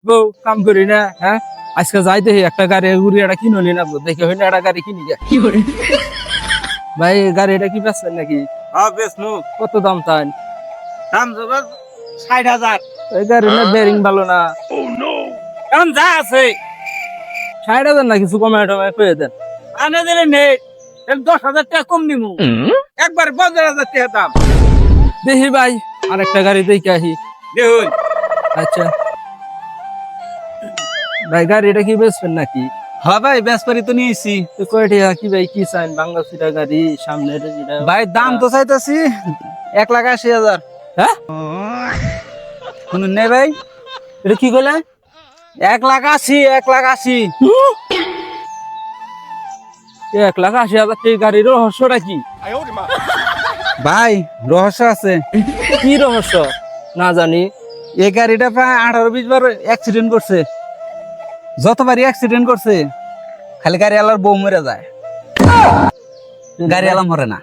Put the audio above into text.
বউ কাম করি না হ্যাঁ আজকে যাই দেখি একটা গাড়ি ঘুরি একটা কিনলি না দেখে হইলে একটা গাড়ি কিনি গে ভাই গাড়িটা কি বেচছেন নাকি হ্যাঁ বেশ নু কত দাম চান দাম যাবে ৬০,০০০ এই গাড়ির না বেরিং ভালো না এখন যা আছে ৬০,০০০ না কিছু কমায় টমায় পেয়ে দেন আনে দিলে নেই ১০,০০০ টাকা কম নিমু একবার ১৫,০০০ টাকা দাম দেখি ভাই আরেকটা গাড়ি দেখে আসি দেখুন আচ্ছা ভাই গাড়িটা কি বেচবেন নাকি হ্যাঁ ভাই ব্যাসপারি তো নিয়েছি তো কয়টি কি ভাই কি চান বাংলা সিটা গাড়ি সামনে যেটা ভাই দাম তো চাইতেছি ১,৮০,০০০ হ্যাঁ শুনুন নে ভাই এটা কি কইলে ১,৮০,০০০ ১,৮০,০০০ 1,80,000 টাকা গাড়ির রহস্যটা কি ভাই রহস্য আছে কি রহস্য না জানি এই গাড়িটা প্রায় ১৮-২০ বার অ্যাক্সিডেন্ট করছে যতবারই অ্যাক্সিডেন্ট করছে খালি গাড়ি আলার বউ মরে যায় গাড়ি আলা মরে না